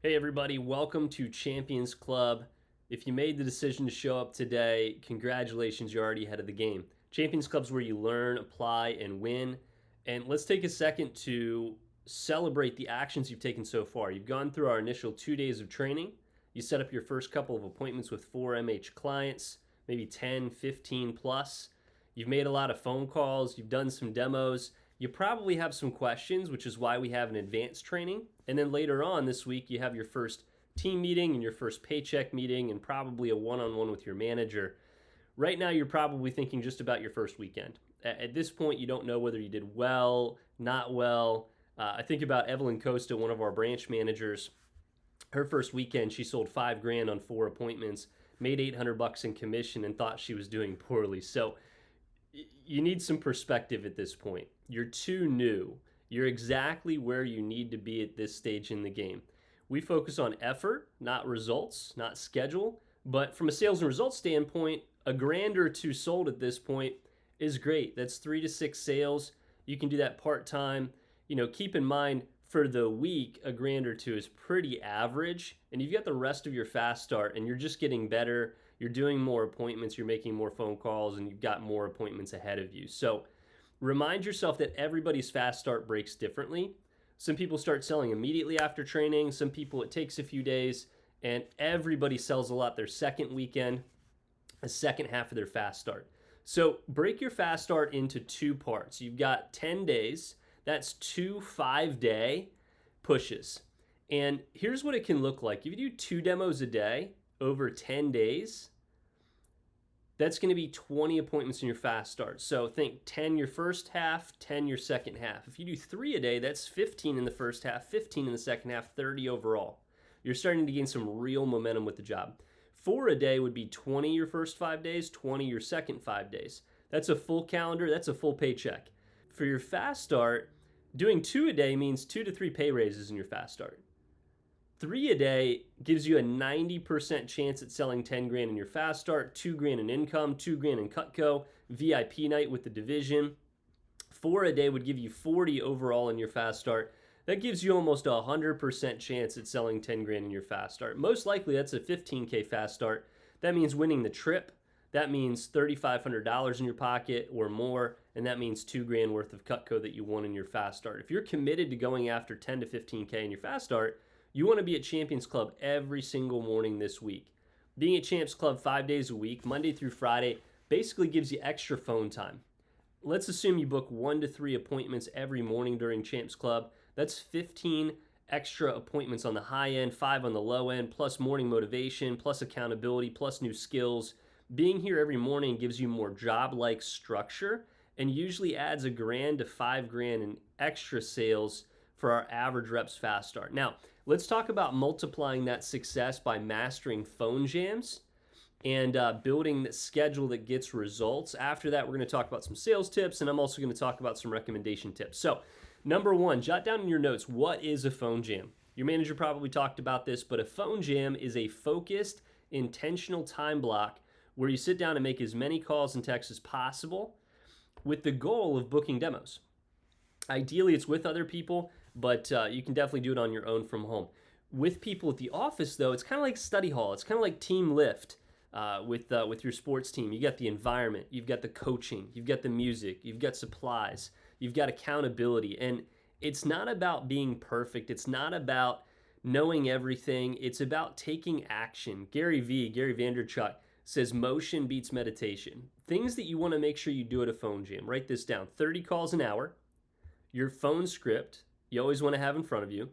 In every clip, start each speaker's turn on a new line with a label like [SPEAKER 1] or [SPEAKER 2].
[SPEAKER 1] Hey everybody, welcome to Champions Club. If you made the decision to show up today, congratulations, you're already ahead of the game. Champions Club is where you learn, apply, and win. And let's take a second to celebrate the actions you've taken so far. You've gone through our initial 2 days of training. You set up your first couple of appointments with 4 MH clients, maybe 10, 15 plus. You've made a lot of phone calls, you've done some demos. You probably have some questions, which is why we have an advanced training. And then later on this week, you have your first team meeting and your first paycheck meeting and probably a one-on-one with your manager. Right now, you're probably thinking just about your first weekend. At this point, you don't know whether you did well, not well. I think about Evelyn Costa, one of our branch managers. Her first weekend, she sold $5,000 on 4 appointments, made $800 in commission, and thought she was doing poorly. So you need some perspective at this point. You're too new. You're exactly where you need to be at this stage in the game. We focus on effort, not results, not schedule. But from a sales and results standpoint, a grand or two sold at this point is great. That's 3 to 6 sales. You can do that part-time. Keep in mind for the week, a grand or two is pretty average. And you've got the rest of your fast start and you're just getting better. You're doing more appointments, you're making more phone calls, and you've got more appointments ahead of you. So remind yourself that everybody's fast start breaks differently. Some people start selling immediately after training. Some people, it takes a few days, and everybody sells a lot their second weekend, the second half of their fast start. So break your fast start into 2 parts. You've got 10 days. That's 2 5-day pushes. And here's what it can look like. If you do 2 demos a day over 10 days, that's going to be 20 appointments in your fast start. So think 10 your first half, 10 your second half. If you do 3 a day, that's 15 in the first half, 15 in the second half, 30 overall. You're starting to gain some real momentum with the job. 4 a day would be 20 your first 5 days, 20 your second 5 days. That's a full calendar, that's a full paycheck. For your fast start, doing 2 a day means 2 to 3 pay raises in your fast start. 3 a day gives you a 90% chance at selling 10 grand in your fast start, 2 grand in income, 2 grand in Cutco, VIP night with the division. 4 a day would give you 40 overall in your fast start. That gives you almost a 100% chance at selling 10 grand in your fast start. Most likely that's a 15K fast start. That means winning the trip. That means $3,500 in your pocket or more, and that means 2 grand worth of Cutco that you won in your fast start. If you're committed to going after 10 to 15K in your fast start, you want to be at Champions Club every single morning this week. Being at Champs Club 5 days a week, Monday through Friday, basically gives you extra phone time. Let's assume you book 1 to 3 appointments every morning during Champs Club. That's 15 extra appointments on the high end, 5 on the low end, plus morning motivation, plus accountability, plus new skills. Being here every morning gives you more job-like structure and usually adds a grand to 5 grand in extra sales for our average reps fast start. Now, let's talk about multiplying that success by mastering phone jams and building the schedule that gets results. After that, we're going to talk about some sales tips, and I'm also going to talk about some recommendation tips. So, number 1, jot down in your notes, what is a phone jam? Your manager probably talked about this, but a phone jam is a focused, intentional time block where you sit down and make as many calls and texts as possible with the goal of booking demos. Ideally, it's with other people, but you can definitely do it on your own from home. With people at the office, though, it's kind of like study hall. It's kind of like team lift with your sports team. You got the environment, you've got the coaching, you've got the music, you've got supplies, you've got accountability. And it's not about being perfect. It's not about knowing everything. It's about taking action. Gary Vaynerchuk, says motion beats meditation. Things that you want to make sure you do at a phone jam. Write this down. 30 calls an hour. Your phone script, you always want to have in front of you.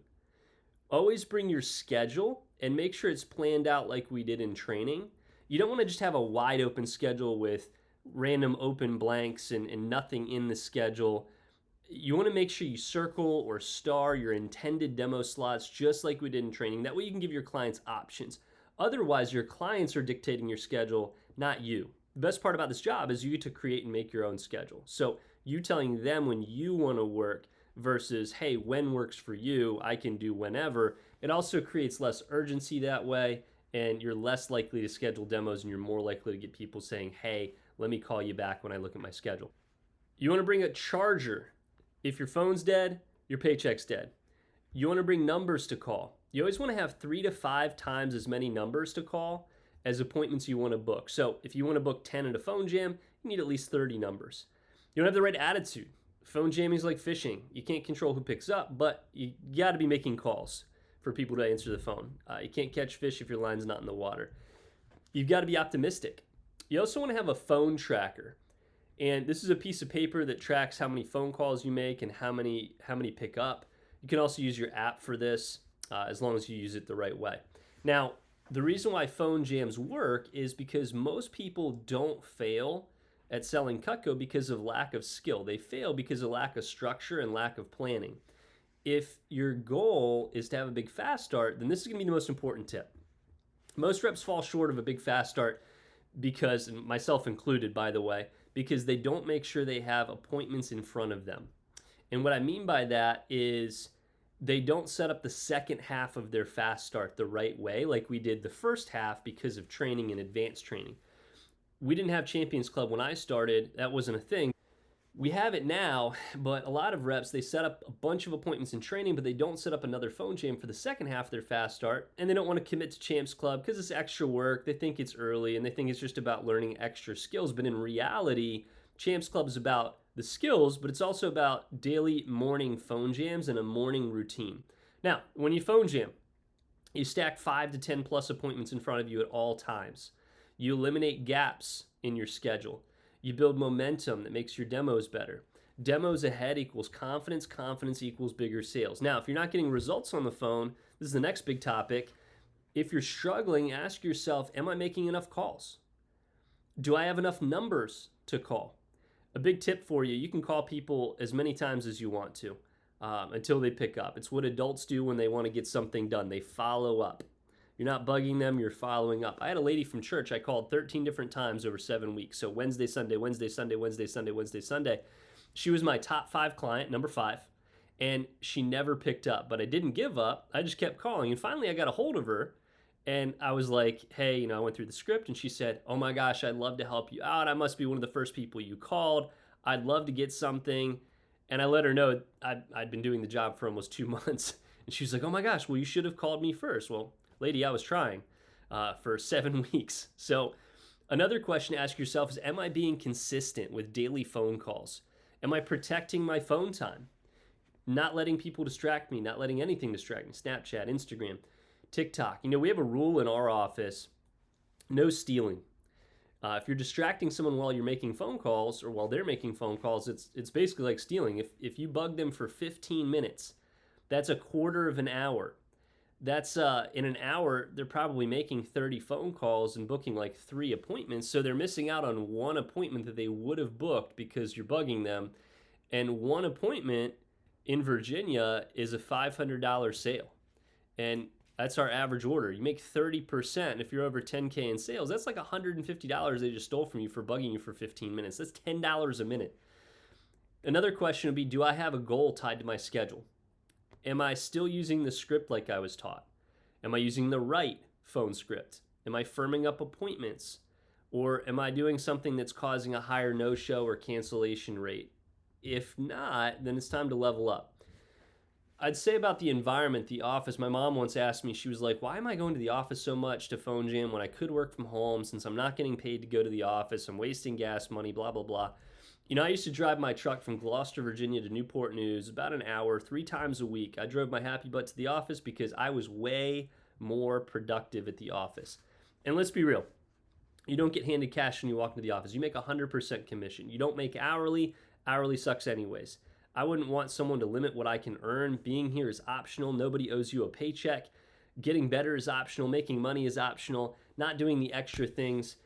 [SPEAKER 1] Always bring your schedule and make sure it's planned out like we did in training. You don't want to just have a wide open schedule with random open blanks and nothing in the schedule. You want to make sure you circle or star your intended demo slots just like we did in training. That way you can give your clients options. Otherwise, your clients are dictating your schedule, not you. The best part about this job is you get to create and make your own schedule. So you telling them when you want to work versus, hey, when works for you, I can do whenever. It also creates less urgency that way, and you're less likely to schedule demos, and you're more likely to get people saying, hey, let me call you back when I look at my schedule. You want to bring a charger. If your phone's dead, your paycheck's dead. You want to bring numbers to call. You always want to have 3 to 5 times as many numbers to call as appointments you want to book. So if you want to book 10 at a phone jam, you need at least 30 numbers. You don't have the right attitude. Phone jamming is like fishing. You can't control who picks up, but you got to be making calls for people to answer the phone. You can't catch fish if your line's not in the water. You've got to be optimistic. You also want to have a phone tracker. And this is a piece of paper that tracks how many phone calls you make and how many pick up. You can also use your app for this as long as you use it the right way. Now, the reason why phone jams work is because most people don't fail at selling Cutco because of lack of skill. They fail because of lack of structure and lack of planning. If your goal is to have a big fast start, then this is going to be the most important tip. Most reps fall short of a big fast start because, and myself included, by the way, because they don't make sure they have appointments in front of them. And what I mean by that is they don't set up the second half of their fast start the right way, like we did the first half because of training and advanced training. We didn't have Champions Club when I started. That wasn't a thing. We have it now, but a lot of reps, they set up a bunch of appointments in training, but they don't set up another phone jam for the second half of their fast start, and they don't want to commit to Champs Club because it's extra work. They think it's early, and they think it's just about learning extra skills, but in reality, Champs Club is about the skills, but it's also about daily morning phone jams and a morning routine. Now, when you phone jam, you stack 5 to 10 plus appointments in front of you at all times. You eliminate gaps in your schedule. You build momentum that makes your demos better. Demos ahead equals confidence. Confidence equals bigger sales. Now, if you're not getting results on the phone, this is the next big topic. If you're struggling, ask yourself, am I making enough calls? Do I have enough numbers to call? A big tip for you, you can call people as many times as you want to until they pick up. It's what adults do when they want to get something done. They follow up. You're not bugging them, you're following up. I had a lady from church I called 13 different times over 7 weeks. So Wednesday, Sunday, Wednesday, Sunday, Wednesday, Sunday, Wednesday, Sunday. She was my top 5 client, number 5, and she never picked up. But I didn't give up. I just kept calling. And finally I got a hold of her and I was like, hey, I went through the script and she said, oh my gosh, I'd love to help you out. I must be one of the first people you called. I'd love to get something. And I let her know I'd been doing the job for almost 2 months. And she was like, oh my gosh, well, you should have called me first. Well, lady, I was trying for 7 weeks. So another question to ask yourself is, am I being consistent with daily phone calls? Am I protecting my phone time? Not letting people distract me, not letting anything distract me. Snapchat, Instagram, TikTok. We have a rule in our office, no stealing. If you're distracting someone while you're making phone calls or while they're making phone calls, it's basically like stealing. If you bug them for 15 minutes, that's a quarter of an hour. That's in an hour, they're probably making 30 phone calls and booking like 3 appointments. So they're missing out on 1 appointment that they would have booked because you're bugging them. And 1 appointment in Virginia is a $500 sale. And that's our average order. You make 30%. If you're over 10K in sales, that's like $150 they just stole from you for bugging you for 15 minutes. That's $10 a minute. Another question would be, do I have a goal tied to my schedule? Am I still using the script like I was taught? Am I using the right phone script? Am I firming up appointments? Or am I doing something that's causing a higher no-show or cancellation rate? If not, then it's time to level up. I'd say about the environment, the office, my mom once asked me, she was like, why am I going to the office so much to phone jam when I could work from home since I'm not getting paid to go to the office, I'm wasting gas money, blah, blah, blah. I used to drive my truck from Gloucester, Virginia to Newport News about an hour, 3 times a week. I drove my happy butt to the office because I was way more productive at the office. And let's be real, you don't get handed cash when you walk into the office. You make 100% commission. You don't make hourly. Hourly sucks anyways. I wouldn't want someone to limit what I can earn. Being here is optional. Nobody owes you a paycheck. Getting better is optional. Making money is optional. Not doing the extra things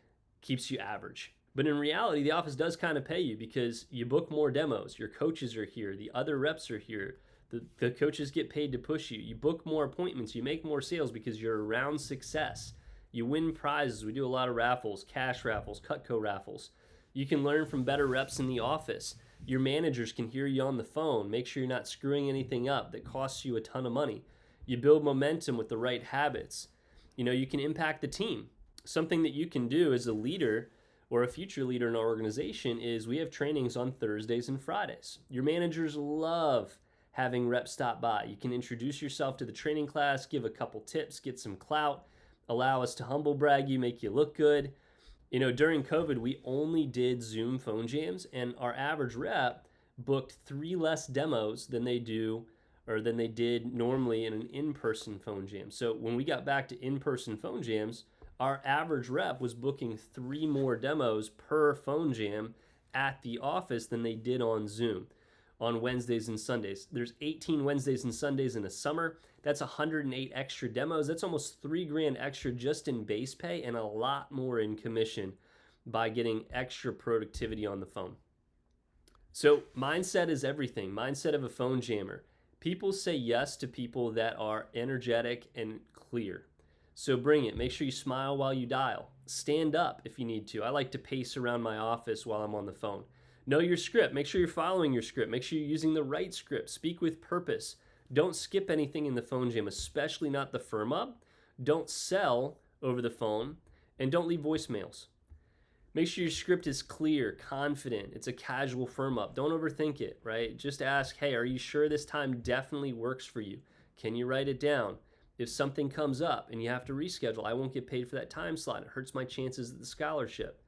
[SPEAKER 1] keeps you average. But in reality, the office does kind of pay you because you book more demos. Your coaches are here. The other reps are here. The coaches get paid to push you. You book more appointments. You make more sales because you're around success. You win prizes. We do a lot of raffles, cash raffles, Cutco raffles. You can learn from better reps in the office. Your managers can hear you on the phone. Make sure you're not screwing anything up that costs you a ton of money. You build momentum with the right habits. You can impact the team. Something that you can do as a leader or a future leader in our organization is we have trainings on Thursdays and Fridays. Your managers love having reps stop by. You can introduce yourself to the training class, give a couple tips, get some clout, allow us to humble brag you, make you look good. During COVID, we only did Zoom phone jams, and our average rep booked 3 less demos than they did normally in an in-person phone jam. So when we got back to in-person phone jams, our average rep was booking 3 more demos per phone jam at the office than they did on Zoom on Wednesdays and Sundays. There's 18 Wednesdays and Sundays in a summer. That's 108 extra demos. That's almost $3,000 extra just in base pay and a lot more in commission by getting extra productivity on the phone. So mindset is everything. Mindset of a phone jammer. People say yes to people that are energetic and clear. So bring it. Make sure you smile while you dial. Stand up if you need to. I like to pace around my office while I'm on the phone. Know your script. Make sure you're following your script. Make sure you're using the right script. Speak with purpose. Don't skip anything in the phone jam, especially not the firm up. Don't sell over the phone, and don't leave voicemails. Make sure your script is clear, confident. It's a casual firm up. Don't overthink it, right? Just ask, hey, are you sure this time definitely works for you? Can you write it down? If something comes up and you have to reschedule, I won't get paid for that time slot. It hurts my chances at the scholarship.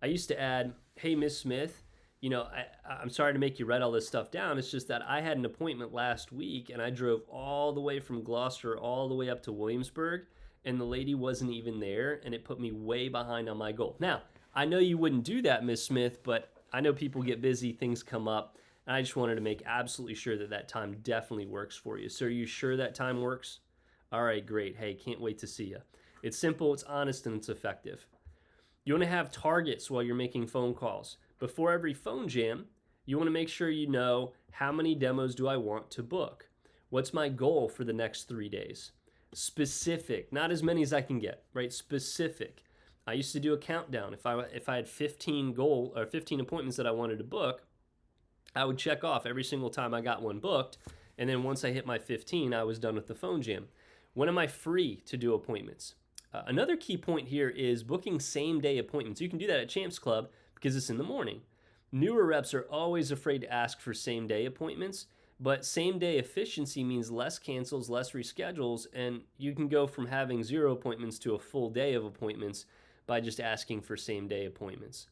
[SPEAKER 1] I used to add, hey, Miss Smith, I'm sorry to make you write all this stuff down. It's just that I had an appointment last week and I drove all the way from Gloucester all the way up to Williamsburg, and the lady wasn't even there, and it put me way behind on my goal. Now, I know you wouldn't do that, Miss Smith, but I know people get busy, things come up, and I just wanted to make absolutely sure that that time definitely works for you. So are you sure that time works? All right, great. Hey, can't wait to see you. It's simple, it's honest, and it's effective. You want to have targets while you're making phone calls. Before every phone jam, you want to make sure you know, how many demos do I want to book? What's my goal for the next 3 days? Specific, not as many as I can get, right? Specific. I used to do a countdown. If I had 15 appointments that I wanted to book, I would check off every single time I got one booked, and then once I hit my 15, I was done with the phone jam. When am I free to do appointments? Another key point here is booking same-day appointments. You can do that at Champs Club because it's in the morning. Newer reps are always afraid to ask for same-day appointments, but same-day efficiency means less cancels, less reschedules, and you can go from having 0 appointments to a full day of appointments by just asking for same-day appointments.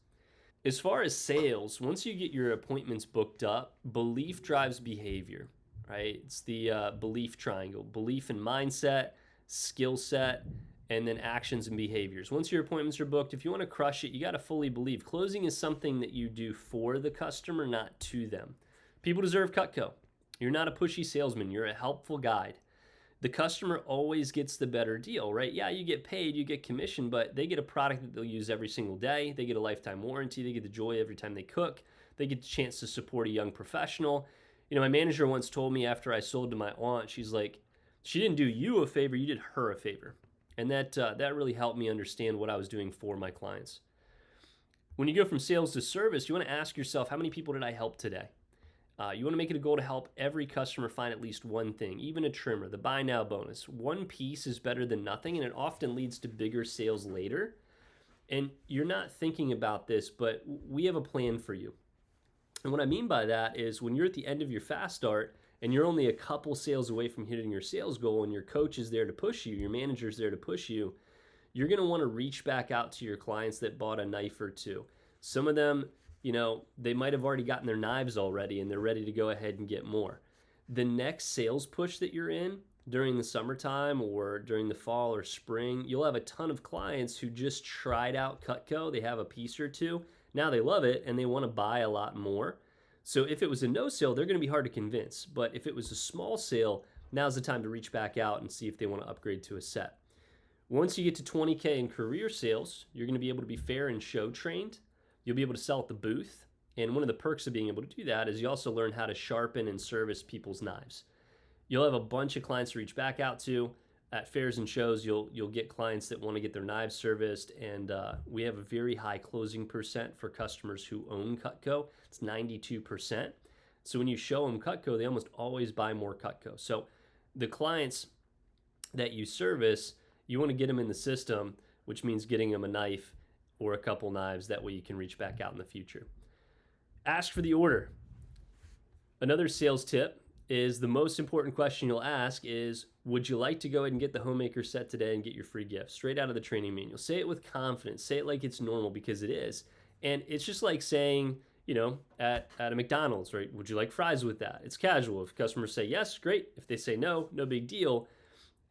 [SPEAKER 1] As far as sales, once you get your appointments booked up, belief drives behavior, right? It's the belief triangle. Belief and mindset, skill set, and then actions and behaviors. Once your appointments are booked, if you want to crush it, you got to fully believe. Closing is something that you do for the customer, not to them. People deserve Cutco. You're not a pushy salesman. You're a helpful guide. The customer always gets the better deal, right? Yeah, you get paid, you get commission, but they get a product that they'll use every single day. They get a lifetime warranty. They get the joy every time they cook. They get the chance to support a young professional. My manager once told me after I sold to my aunt, she's like, she didn't do you a favor, you did her a favor. And that really helped me understand what I was doing for my clients. When you go from sales to service, you want to ask yourself, how many people did I help today? You want to make it a goal to help every customer find at least one thing, even a trimmer, the buy now bonus. One piece is better than nothing, and it often leads to bigger sales later. And you're not thinking about this, but we have a plan for you. And what I mean by that is when you're at the end of your fast start and you're only a couple sales away from hitting your sales goal, and your coach is there to push you, your manager's there to push you, you're going to want to reach back out to your clients that bought a knife or two. Some of them, they might have already gotten their knives already and they're ready to go ahead and get more. The next sales push that you're in during the summertime or during the fall or spring, you'll have a ton of clients who just tried out Cutco. They have a piece or two. Now they love it and they want to buy a lot more. So if it was a no sale, they're going to be hard to convince. But if it was a small sale, now's the time to reach back out and see if they want to upgrade to a set. Once you get to 20K in career sales, you're going to be able to be fair and show trained. You'll be able to sell at the booth. And one of the perks of being able to do that is you also learn how to sharpen and service people's knives. You'll have a bunch of clients to reach back out to. At fairs and shows, you'll get clients that want to get their knives serviced, and we have a very high closing percent for customers who own Cutco. It's 92%. So when you show them Cutco, they almost always buy more Cutco. So the clients that you service, you want to get them in the system, which means getting them a knife or a couple knives. That way you can reach back out in the future. Ask for the order. Another sales tip is the most important question you'll ask is, would you like to go ahead and get the homemaker set today and get your free gift? Straight out of the training manual. Say it with confidence. Say it like it's normal, because it is. And it's just like saying, at a McDonald's, right? Would you like fries with that? It's casual. If customers say yes, great. If they say no, no big deal.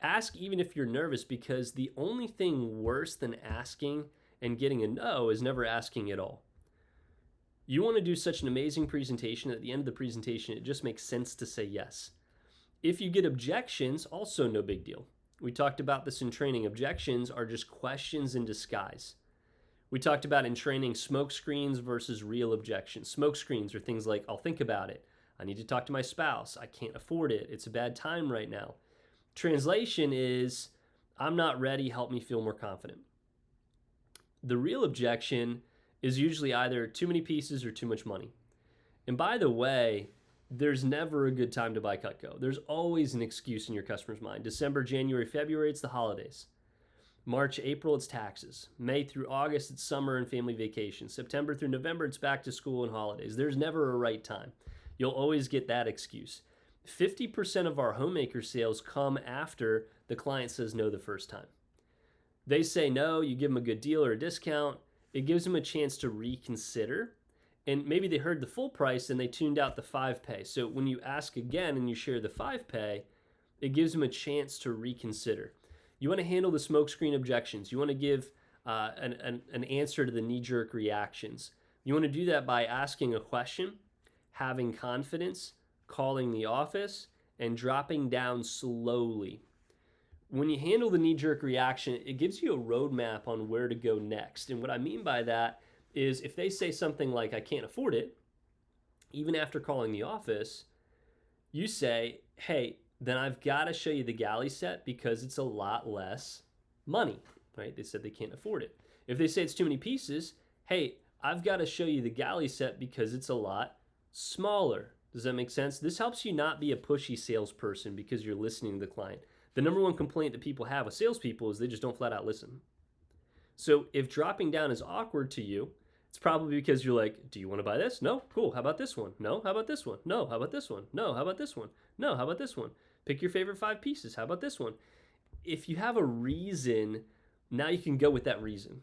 [SPEAKER 1] Ask even if you're nervous, because the only thing worse than asking and getting a no is never asking at all. You want to do such an amazing presentation, at the end of the presentation, it just makes sense to say yes. If you get objections, also no big deal. We talked about this in training. Objections are just questions in disguise. We talked about in training smoke screens versus real objections. Smoke screens are things like, I'll think about it. I need to talk to my spouse. I can't afford it. It's a bad time right now. Translation is, I'm not ready. Help me feel more confident. The real objection is usually either too many pieces or too much money. And by the way, there's never a good time to buy Cutco. There's always an excuse in your customer's mind. December, January, February, it's the holidays. March, April, it's taxes. May through August, it's summer and family vacation. September through November, it's back to school and holidays. There's never a right time. You'll always get that excuse. 50% of our homemaker sales come after the client says no the first time. They say no, you give them a good deal or a discount. It gives them a chance to reconsider. And maybe they heard the full price and they tuned out the 5 pay. So when you ask again and you share the 5 pay, it gives them a chance to reconsider. You want to handle the smokescreen objections. You want to give an answer to the knee-jerk reactions. You want to do that by asking a question, having confidence, calling the office, and dropping down slowly. When you handle the knee-jerk reaction, it gives you a roadmap on where to go next. And what I mean by that is if they say something like, I can't afford it, even after calling the office, you say, hey, then I've got to show you the galley set because it's a lot less money, right? They said they can't afford it. If they say it's too many pieces, hey, I've got to show you the galley set because it's a lot smaller. Does that make sense? This helps you not be a pushy salesperson because you're listening to the client. The number one complaint that people have with salespeople is they just don't flat out listen. So if dropping down is awkward to you, it's probably because you're like, do you want to buy this? No? Cool. How about this one? No? How about this one? No? How about this one? No? How about this one? No? How about this one? Pick your favorite 5 pieces. How about this one? If you have a reason, now you can go with that reason.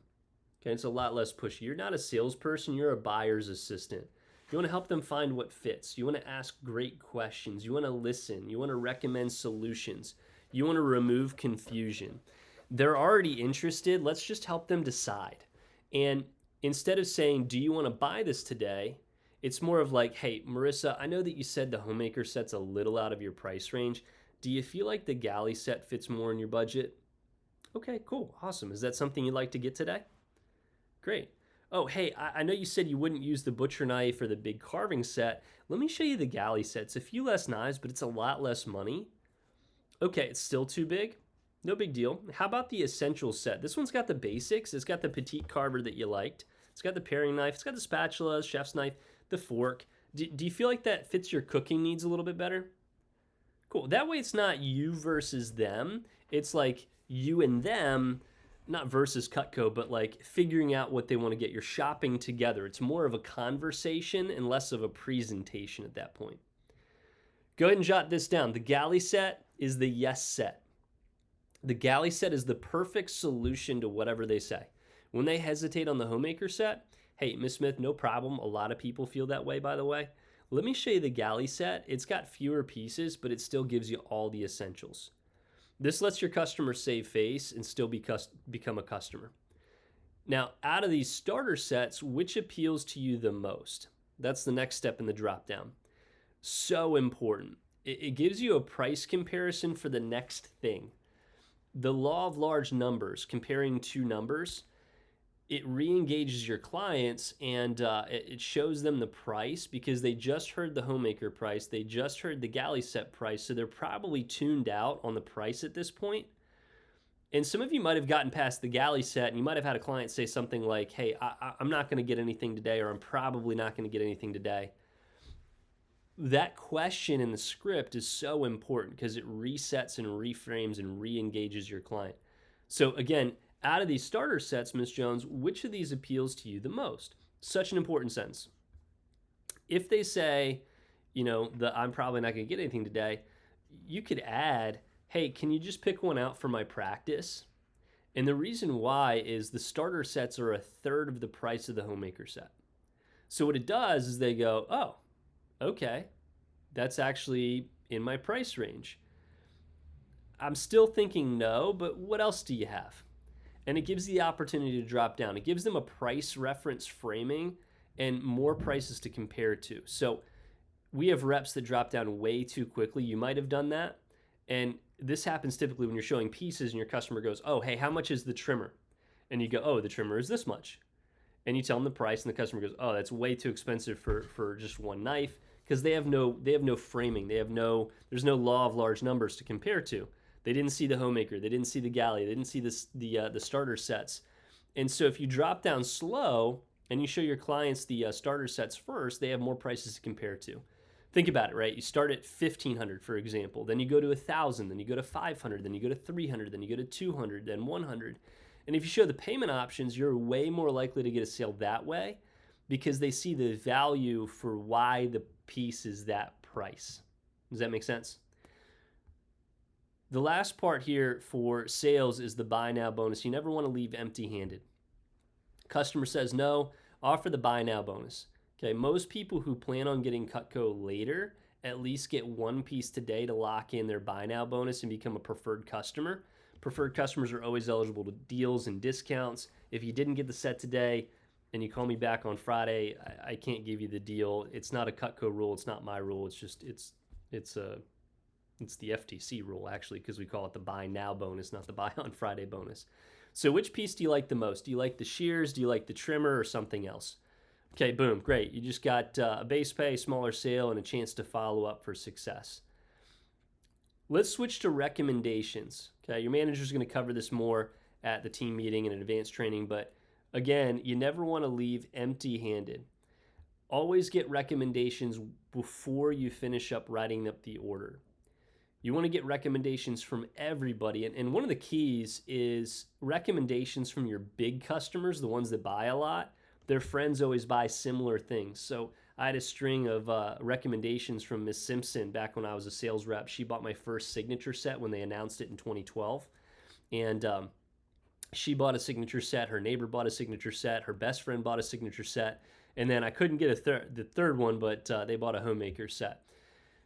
[SPEAKER 1] Okay, it's a lot less pushy. You're not a salesperson. You're a buyer's assistant. You want to help them find what fits. You want to ask great questions. You want to listen. You want to recommend solutions. You want to remove confusion. They're already interested. Let's just help them decide. And instead of saying, do you want to buy this today? It's more of like, hey, Marissa, I know that you said the homemaker set's a little out of your price range. Do you feel like the galley set fits more in your budget? Okay, cool, awesome. Is that something you'd like to get today? Great. Oh, hey, I know you said you wouldn't use the butcher knife or the big carving set. Let me show you the galley set. It's a few less knives, but it's a lot less money. Okay, it's still too big. No big deal. How about the essentials set? This one's got the basics. It's got the petite carver that you liked. It's got the paring knife. It's got the spatula, chef's knife, the fork. Do you feel like that fits your cooking needs a little bit better? Cool. That way it's not you versus them. It's like you and them, not versus Cutco, but like figuring out what they want to get. You're shopping together. It's more of a conversation and less of a presentation at that point. Go ahead and jot this down. The galley set is the yes set. The galley set is the perfect solution to whatever they say. When they hesitate on the homemaker set, hey, Miss Smith, no problem. A lot of people feel that way, by the way. Let me show you the galley set. It's got fewer pieces, but it still gives you all the essentials. This lets your customer save face and still become a customer. Now, out of these starter sets, which appeals to you the most? That's the next step in the drop down. So important. It gives you a price comparison for the next thing. The law of large numbers, comparing 2 numbers, it re-engages your clients and it shows them the price because they just heard the homemaker price. They just heard the galley set price. So they're probably tuned out on the price at this point. And some of you might have gotten past the galley set and you might have had a client say something like, hey, I'm not going to get anything today, or I'm probably not going to get anything today. That question in the script is so important because it resets and reframes and re-engages your client. So again, out of these starter sets, Ms. Jones, which of these appeals to you the most? Such an important sentence. If they say, I'm probably not going to get anything today, you could add, hey, can you just pick one out for my practice? And the reason why is the starter sets are a third of the price of the homemaker set. So what it does is they go, oh, okay, that's actually in my price range. I'm still thinking no, but what else do you have? And it gives the opportunity to drop down. It gives them a price reference framing and more prices to compare to. So we have reps that drop down way too quickly. You might have done that. And this happens typically when you're showing pieces and your customer goes, oh, hey, how much is the trimmer? And you go, oh, the trimmer is this much. And you tell them the price, and the customer goes, oh, that's way too expensive for just one knife, because they have no framing. There's no law of large numbers to compare to. They didn't see the homemaker, they didn't see the galley, they didn't see the starter sets. And so if you drop down slow and you show your clients the starter sets first, they have more prices to compare to. Think about it, right? You start at $1,500, for example. Then you go to $1,000. Then you go to $500. Then you go to $300. Then you go to $200. Then $100. And if you show the payment options, you're way more likely to get a sale that way, because they see the value for why the piece is that price. Does that make sense? The last part here for sales is the buy now bonus. You never want to leave empty-handed. Customer says no, offer the buy now bonus. Okay, most people who plan on getting Cutco later at least get one piece today to lock in their buy now bonus and become a preferred customer. Preferred customers are always eligible to deals and discounts. If you didn't get the set today and you call me back on Friday, I can't give you the deal. It's not a Cutco rule. It's not my rule. It's just it's the FTC rule, actually, because we call it the buy now bonus, not the buy on Friday bonus. So which piece do you like the most? Do you like the shears? Do you like the trimmer, or something else? Okay, boom, great. You just got a base pay, smaller sale, and a chance to follow up for success. Let's switch to recommendations. Okay, your manager's going to cover this more at the team meeting and advanced training, but again, you never want to leave empty-handed. Always get recommendations before you finish up writing up the order. You want to get recommendations from everybody, and one of the keys is recommendations from your big customers, the ones that buy a lot. Their friends always buy similar things. So I had a string of recommendations from Miss Simpson back when I was a sales rep. She bought my first signature set when they announced it in 2012. And she bought a signature set. Her neighbor bought a signature set. Her best friend bought a signature set. And then I couldn't get the third one, but they bought a homemaker set.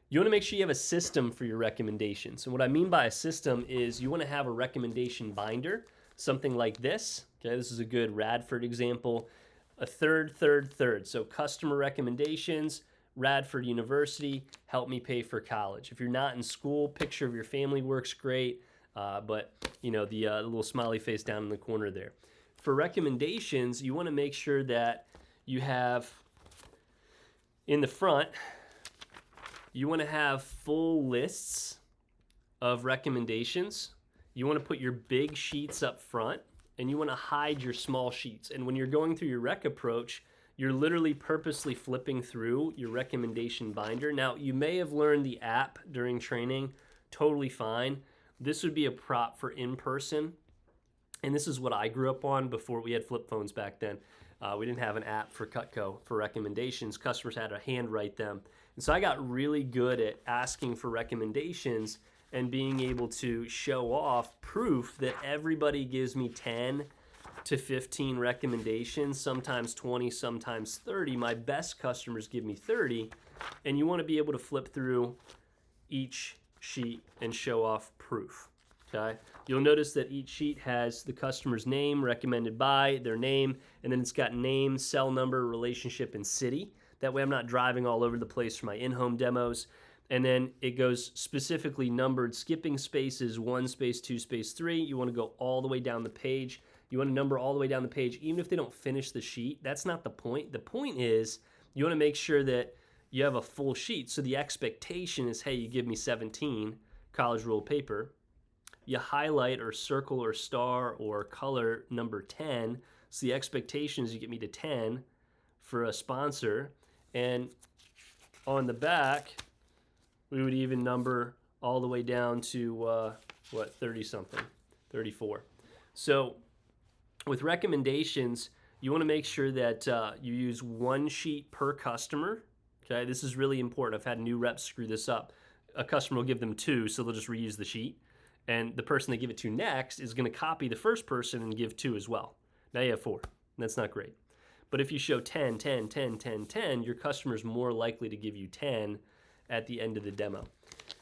[SPEAKER 1] You want to make sure you have a system for your recommendations. And what I mean by a system is you want to have a recommendation binder, something like this. Okay, this is a good Radford example. A third. So customer recommendations, Radford University, help me pay for college. If you're not in school, picture of your family works great, but the little smiley face down in the corner there. For recommendations, you want to make sure that you have in the front, you want to have full lists of recommendations. You want to put your big sheets up front, and you want to hide your small sheets. And when you're going through your rec approach, you're literally purposely flipping through your recommendation binder. Now, you may have learned the app during training, totally fine. This would be a prop for in-person, and this is what I grew up on before we had flip phones back then. We didn't have an app for Cutco for recommendations. Customers had to handwrite them. And so I got really good at asking for recommendations and being able to show off proof that everybody gives me 10 to 15 recommendations, sometimes 20, sometimes 30. My best customers give me 30, and you want to be able to flip through each sheet and show off proof. Okay? You'll notice that each sheet has the customer's name, recommended by, their name, and then it's got name, cell number, relationship, and city. That way I'm not driving all over the place for my in-home demos. And then it goes specifically numbered, skipping spaces, 1 space, 2 space, 3. You want to go all the way down the page. You want to number all the way down the page, even if they don't finish the sheet. That's not the point. The point is you want to make sure that you have a full sheet. So the expectation is, hey, you give me 17 college ruled paper. You highlight or circle or star or color number 10. So the expectation is you get me to 10 for a sponsor. And on the back, we would even number all the way down to, 30-something, 34. So with recommendations, you want to make sure that you use one sheet per customer, Okay, this is really important. I've had new reps screw this up. A customer will give them 2, so they'll just reuse the sheet. And the person they give it to next is going to copy the first person and give 2 as well. Now you have 4. That's not great. But if you show 10, 10, 10, 10, 10, your customer's more likely to give you 10 at the end of the demo.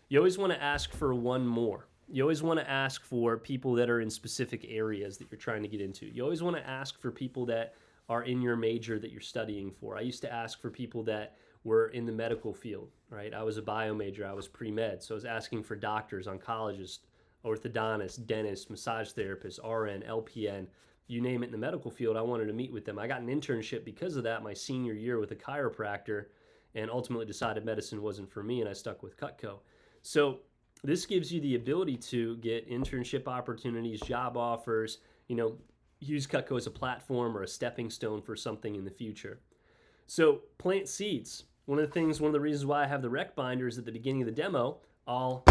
[SPEAKER 1] You always want to ask for one more. You always want to ask for people that are in specific areas that you're trying to get into. You always want to ask for people that are in your major that you're studying for. I used to ask for people that were in the medical field, right? I was a bio major, I was pre-med, so I was asking for doctors, oncologists, orthodontists, dentists, massage therapists, RN, LPN, you name it in the medical field, I wanted to meet with them. I got an internship because of that my senior year with a chiropractor and ultimately decided medicine wasn't for me and I stuck with Cutco. So this gives you the ability to get internship opportunities, job offers, use Cutco as a platform or a stepping stone for something in the future. So plant seeds. One of the reasons why I have the rec binders at the beginning of the demo, I'll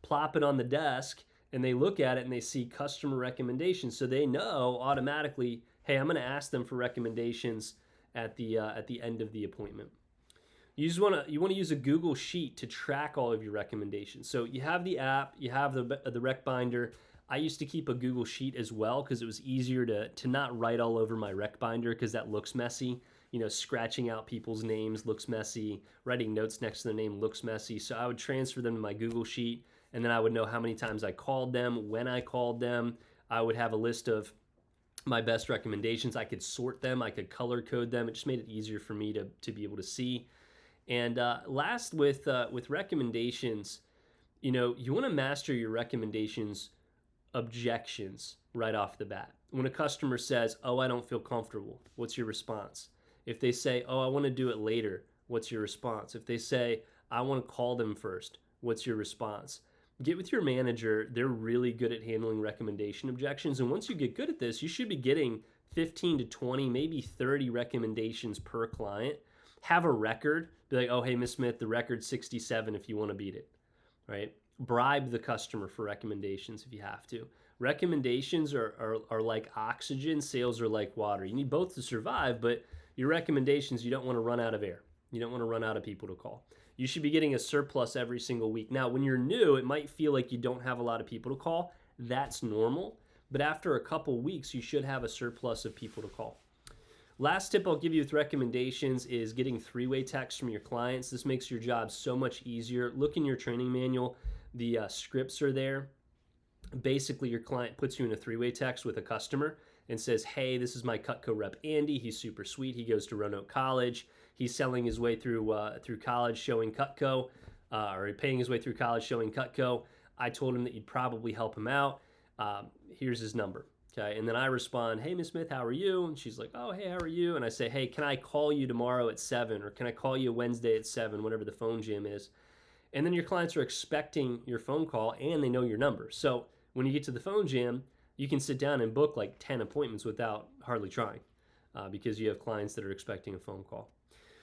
[SPEAKER 1] plop it on the desk and they look at it and they see customer recommendations. So they know automatically, hey, I'm going to ask them for recommendations at the end of the appointment. You want to use a Google Sheet to track all of your recommendations. So you have the app, you have the rec binder. I used to keep a Google Sheet as well because it was easier to not write all over my rec binder because that looks messy. Scratching out people's names looks messy. Writing notes next to their name looks messy. So I would transfer them to my Google Sheet, and then I would know how many times I called them, when I called them. I would have a list of my best recommendations. I could sort them. I could color code them. It just made it easier for me to be able to see. And last, with recommendations, you want to master your recommendations objections right off the bat. When a customer says, oh, I don't feel comfortable, what's your response? If they say, oh, I want to do it later, what's your response? If they say, I want to call them first, what's your response? Get with your manager. They're really good at handling recommendation objections. And once you get good at this, you should be getting 15 to 20, maybe 30 recommendations per client. Have a record. Be like, oh, hey, Ms. Smith, the record's 67 if you want to beat it, right? Bribe the customer for recommendations if you have to. Recommendations are like oxygen. Sales are like water. You need both to survive, but your recommendations, you don't want to run out of air. You don't want to run out of people to call. You should be getting a surplus every single week. Now, when you're new, it might feel like you don't have a lot of people to call. That's normal. But after a couple weeks, you should have a surplus of people to call. Last tip I'll give you with recommendations is getting 3-way texts from your clients. This makes your job so much easier. Look in your training manual. The scripts are there. Basically, your client puts you in a 3-way text with a customer and says, hey, this is my Cutco rep, Andy. He's super sweet. He goes to Roanoke College. He's selling his way through college showing Cutco, or paying his way through college showing Cutco. I told him that you'd probably help him out. Here's his number. Okay, and then I respond, hey, Ms. Smith, how are you? And she's like, oh, hey, how are you? And I say, hey, can I call you tomorrow at 7? Or can I call you Wednesday at 7, whatever the phone jam is? And then your clients are expecting your phone call and they know your number. So when you get to the phone jam, you can sit down and book like 10 appointments without hardly trying because you have clients that are expecting a phone call.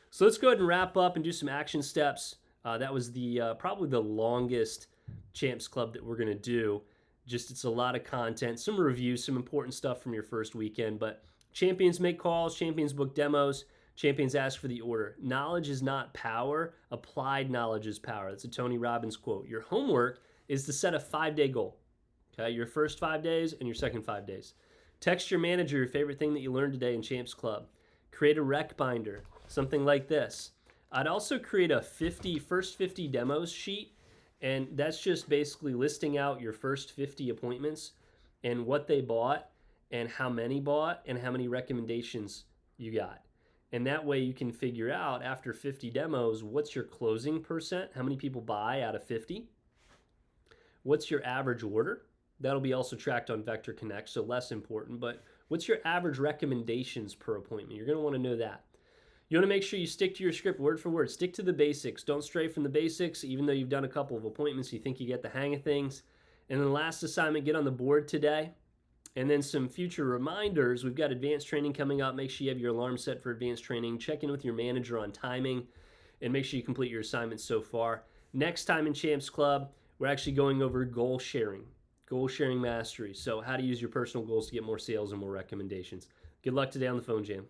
[SPEAKER 1] So let's go ahead and wrap up and do some action steps. That was probably the longest Champs Club that we're going to do. It's a lot of content, some reviews, some important stuff from your first weekend. But champions make calls, champions book demos, champions ask for the order. Knowledge is not power. Applied knowledge is power. That's a Tony Robbins quote. Your homework is to set a 5-day goal. Okay, your first 5 days and your second 5 days. Text your manager your favorite thing that you learned today in Champs Club. Create a rec binder, something like this. I'd also create a first 50 demos sheet, and that's just basically listing out your first 50 appointments and what they bought and how many bought and how many recommendations you got. And that way you can figure out after 50 demos, what's your closing percent? How many people buy out of 50? What's your average order? That'll be also tracked on Vector Connect, so less important, but what's your average recommendations per appointment? You're going to want to know that. You want to make sure you stick to your script word for word. Stick to the basics. Don't stray from the basics, even though you've done a couple of appointments, you think you get the hang of things. And then last assignment, get on the board today. And then some future reminders. We've got advanced training coming up. Make sure you have your alarm set for advanced training. Check in with your manager on timing, and make sure you complete your assignments so far. Next time in Champs Club, we're actually going over goal sharing mastery. So how to use your personal goals to get more sales and more recommendations. Good luck today on the phone jam.